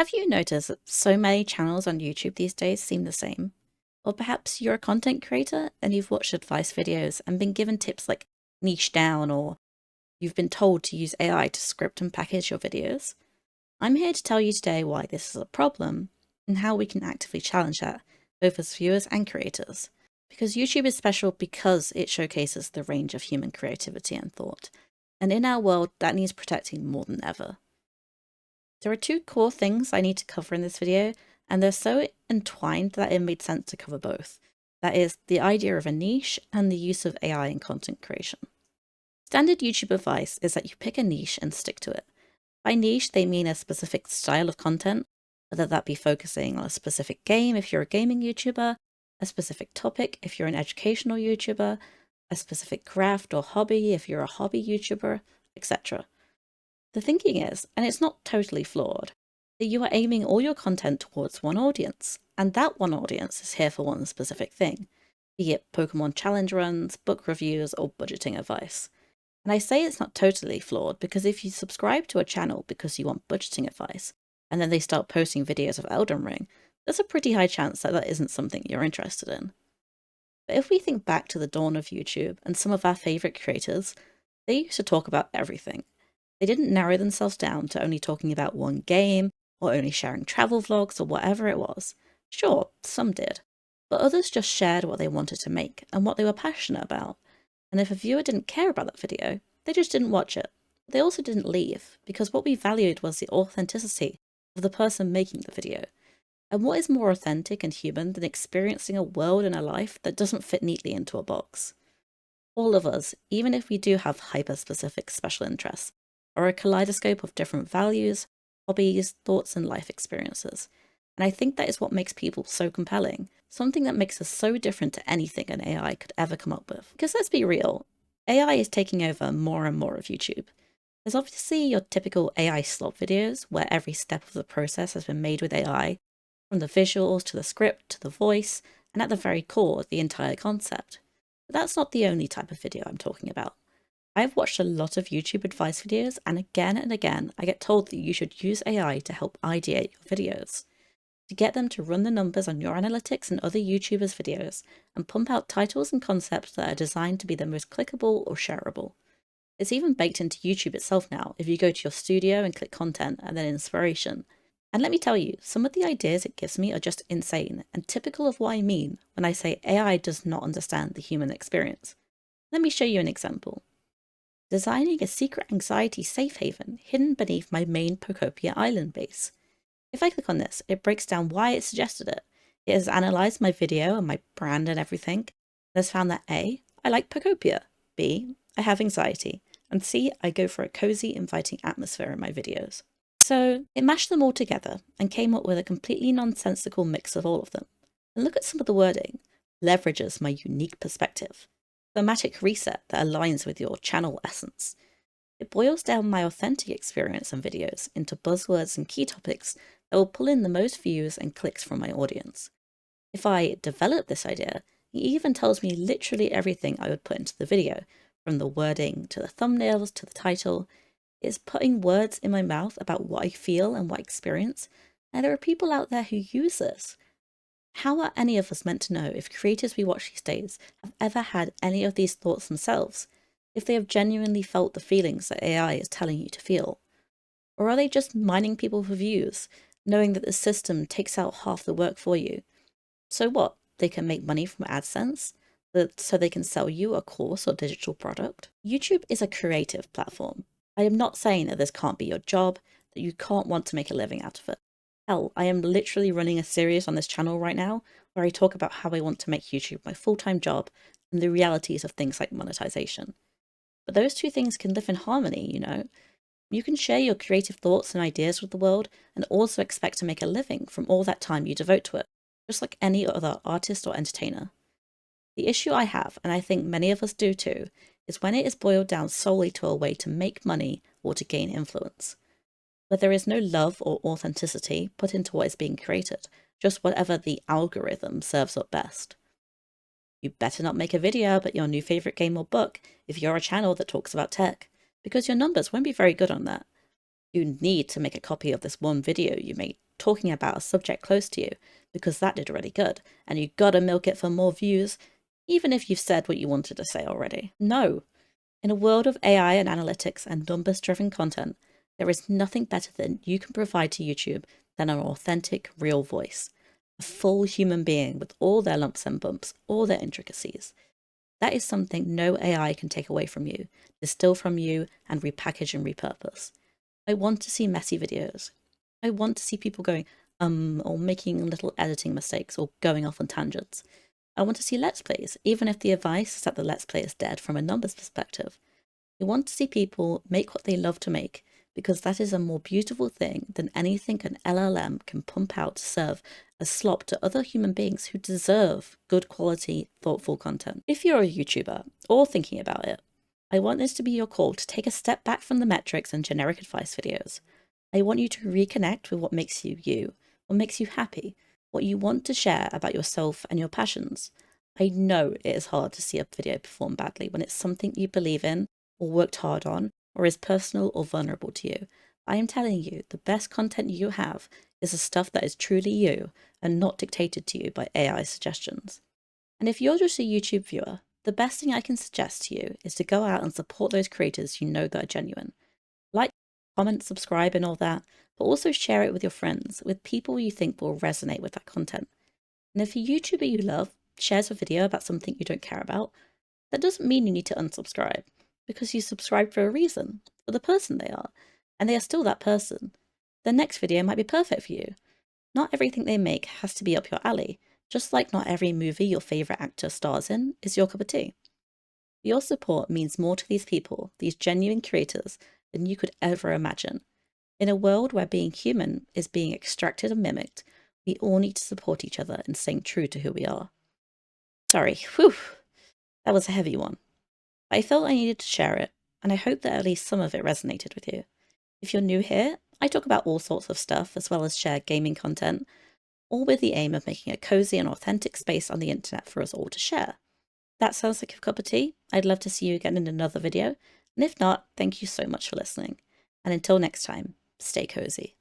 Have you noticed that so many channels on YouTube these days seem the same? Or perhaps you're a content creator and you've watched advice videos and been given tips like niche down, or you've been told to use AI to script and package your videos. I'm here to tell you today why this is a problem and how we can actively challenge that, both as viewers and creators. Because YouTube is special because it showcases the range of human creativity and thought. And in our world, that needs protecting more than ever. There are two core things I need to cover in this video, and they're so entwined that it made sense to cover both. That is, the idea of a niche and the use of AI in content creation. Standard YouTube advice is that you pick a niche and stick to it. By niche, they mean a specific style of content, whether that be focusing on a specific game if you're a gaming YouTuber, a specific topic if you're an educational YouTuber, a specific craft or hobby if you're a hobby YouTuber, etc. The thinking is, and it's not totally flawed, that you are aiming all your content towards one audience, and that one audience is here for one specific thing, be it Pokemon challenge runs, book reviews, or budgeting advice. And I say it's not totally flawed because if you subscribe to a channel because you want budgeting advice, and then they start posting videos of Elden Ring, there's a pretty high chance that that isn't something you're interested in. But if we think back to the dawn of YouTube and some of our favourite creators, they used to talk about everything. They didn't narrow themselves down to only talking about one game, or only sharing travel vlogs, or whatever it was. Sure, some did, but others just shared what they wanted to make and what they were passionate about. And if a viewer didn't care about that video, they just didn't watch it. They also didn't leave, because what we valued was the authenticity of the person making the video. And what is more authentic and human than experiencing a world and a life that doesn't fit neatly into a box? All of us, even if we do have hyper-specific special interests, are a kaleidoscope of different values, hobbies, thoughts, and life experiences. And I think that is what makes people so compelling, something that makes us so different to anything an AI could ever come up with. Because let's be real, AI is taking over more and more of YouTube. There's obviously your typical AI slop videos, where every step of the process has been made with AI, from the visuals to the script to the voice, and at the very core, the entire concept. But that's not the only type of video I'm talking about. I've watched a lot of YouTube advice videos, and again I get told that you should use AI to help ideate your videos, to get them to run the numbers on your analytics and other YouTubers' videos, and pump out titles and concepts that are designed to be the most clickable or shareable. It's even baked into YouTube itself now if you go to your studio and click content and then inspiration. And let me tell you, some of the ideas it gives me are just insane and typical of what I mean when I say AI does not understand the human experience. Let me show you an example. Designing a secret anxiety safe haven hidden beneath my main Pokopia island base. If I click on this, it breaks down why it suggested it. It has analysed my video and my brand and everything, and has found that A, I like Pokopia, B, I have anxiety, and C, I go for a cozy, inviting atmosphere in my videos. So it mashed them all together and came up with a completely nonsensical mix of all of them. And look at some of the wording. Leverages my unique perspective. Thematic reset that aligns with your channel essence. It boils down my authentic experience and videos into buzzwords and key topics that will pull in the most views and clicks from my audience. If I develop this idea, it even tells me literally everything I would put into the video, from the wording to the thumbnails to the title. It's putting words in my mouth about what I feel and what I experience, and there are people out there who use this. How are any of us meant to know if creators we watch these days have ever had any of these thoughts themselves, if they have genuinely felt the feelings that AI is telling you to feel? Or are they just mining people for views, knowing that the system takes out half the work for you? So what? They can make money from AdSense, so they can sell you a course or digital product? YouTube is a creative platform. I am not saying that this can't be your job, that you can't want to make a living out of it. Hell, I am literally running a series on this channel right now where I talk about how I want to make YouTube my full-time job and the realities of things like monetization. But those two things can live in harmony, you know? You can share your creative thoughts and ideas with the world and also expect to make a living from all that time you devote to it, just like any other artist or entertainer. The issue I have, and I think many of us do too, is when it is boiled down solely to a way to make money or to gain influence, where there is no love or authenticity put into what is being created, just whatever the algorithm serves up best. You better not make a video about your new favourite game or book if you're a channel that talks about tech, because your numbers won't be very good on that. You need to make a copy of this one video you made talking about a subject close to you because that did really good, and you gotta milk it for more views, even if you've said what you wanted to say already. No. In a world of AI and analytics and numbers-driven content, there is nothing better than you can provide to YouTube than an authentic, real voice. A full human being with all their lumps and bumps, all their intricacies. That is something no AI can take away from you, distill from you, and repackage and repurpose. I want to see messy videos. I want to see people going, or making little editing mistakes or going off on tangents. I want to see Let's Plays, even if the advice is that the Let's Play is dead from a numbers perspective. I want to see people make what they love to make, because that is a more beautiful thing than anything an LLM can pump out to serve as slop to other human beings who deserve good quality, thoughtful content. If you're a YouTuber, or thinking about it, I want this to be your call to take a step back from the metrics and generic advice videos. I want you to reconnect with what makes you you, what makes you happy, what you want to share about yourself and your passions. I know it is hard to see a video perform badly when it's something you believe in, or worked hard on, or is personal or vulnerable to you. I am telling you, the best content you have is the stuff that is truly you and not dictated to you by AI suggestions. And if you're just a YouTube viewer, the best thing I can suggest to you is to go out and support those creators you know that are genuine. Like, comment, subscribe and all that, but also share it with your friends, with people you think will resonate with that content. And if a YouTuber you love shares a video about something you don't care about, that doesn't mean you need to unsubscribe, because you subscribed for a reason, for the person they are, and they are still that person. Their next video might be perfect for you. Not everything they make has to be up your alley, just like not every movie your favourite actor stars in is your cup of tea. Your support means more to these people, these genuine creators, than you could ever imagine. In a world where being human is being extracted and mimicked, we all need to support each other in staying true to who we are. Sorry, whew, that was a heavy one. I felt I needed to share it, and I hope that at least some of it resonated with you. If you're new here, I talk about all sorts of stuff as well as share gaming content, all with the aim of making a cozy and authentic space on the internet for us all to share. That sounds like a cup of tea. I'd love to see you again in another video, and if not, thank you so much for listening. And until next time, stay cozy.